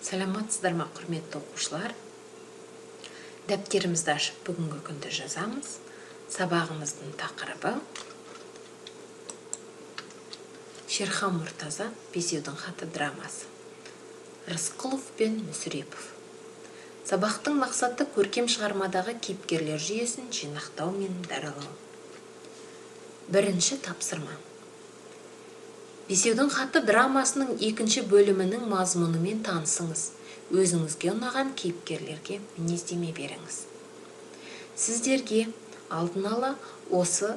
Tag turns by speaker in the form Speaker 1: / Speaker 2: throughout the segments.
Speaker 1: Саламатсыздар ма, құрметті оқушылар? Дәптерімізді ашып бүгінгі күнді жазамыз. Сабағымыздың тақырыбы Шерхан Мұртаза Бесеудің хаты драмасы. Рысқұлов пен Мүсірепов. Сабақтың мақсаты көркем шығармадағы кейіпкерлер жүйесін жинақтау мен даралау. Бірінші тапсырма. Бесеудің хаты драмасының екінші бөлімінің мазмұнымен танысыңыз. Өзіңізге ұнаған кейіпкерлерге мінездеме беріңіз. Сіздерге алдын ала осы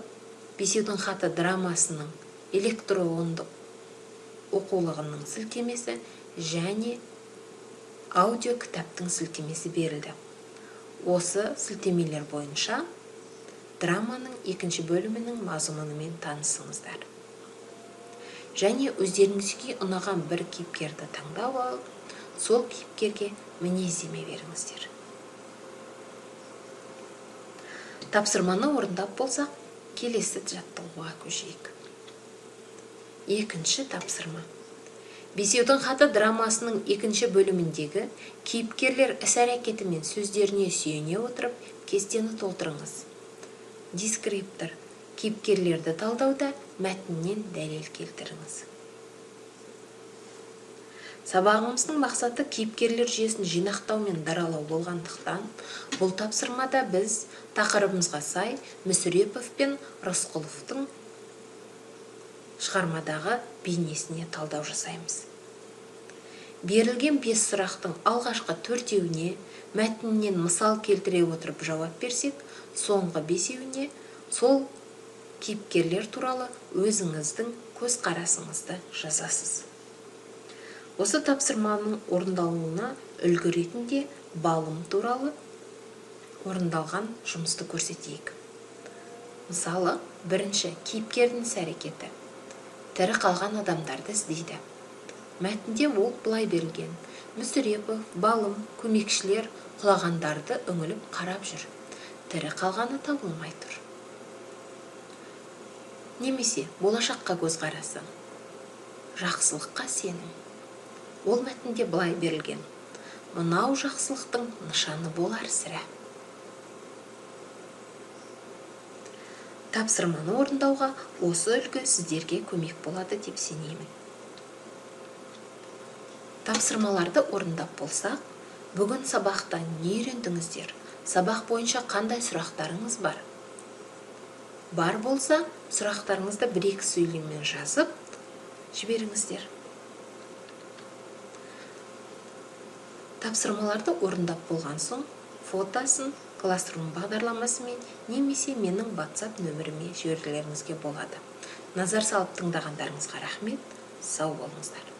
Speaker 1: Бесеудің хаты драмасының электронды оқулығының сілтемесі және аудио кітаптың сілтемесі берілді. Осы сілтемелер бойынша драманың екінші бөлімінің мазмұнымен танысыңыздар. Және өздеріңізге ұнаған бір кейіпкерді таңдап алып, сол кейіпкерге мінездеме беріңіздер. Тапсырманы орындап болсақ, келесі жаттығуға көшейік. Екінші тапсырма. Бесеудің хаты драмасының екінші бөліміндегі кейіпкерлер іс-әрекеті мен сөздеріне сүйене отырып, кестені толтырыңыз. Дескриптор. Кейіпкерлерді талдауда мәтіннен дәлел келтіріңіз. Сабағымыздың мақсаты кейіпкерлер жүйесін жинақтау мен даралау болғандықтан, бұл тапсырмада біз тақырыбымызға сай Мүсірепов пен Рысқұловтың шығармадағы бейнесіне талдау жасаймыз. Берілген 5 сұрақтың алғашқы 4-еуіне мәтіннен мысал келтіре отырып жауап берсек, соңғы 5-еуіне сол кейіпкерлер туралы өзіңіздің көзқарасыңызды жазасыз. Осы тапсырманың орындалуына үлгі ретінде балым туралы орындалған жұмысты көрсетейік. Мысалы, бірінші кейіпкердің іс-әрекеті. Тірі қалған адамдарды іздейді. Мәтінде ол былай берілген. Мүсірепов, балым, көмекшілер құлағандарды үңіліп қарап жүр. Тірі қалғаны табылмай тұр. Немесе болашаққа көзқарасы. Жақсылыққа сенім. Ол мәтінде былай берілген. Мынау жақсылықтың нышаны болар сірә. Тапсырманы орындауға осы үлгі сіздерге көмек болады деп сенемін. Тапсырмаларды орындап болсақ, бүгін сабақта не үйрендіңіздер? Сабақ бойынша қандай сұрақтарыңыз бар? Бар болса, сұрақтарыңызды 1-2 сөйлеммен жазып жіберіңіздер. Тапсырмаларды орындап болған соң, фотосын Classroom бағдарламасымен немесе менің WhatsApp нөміріме жіберулеріңізге болады. Назар салып тыңдағандарыңызға рахмет, сау болыңыздар.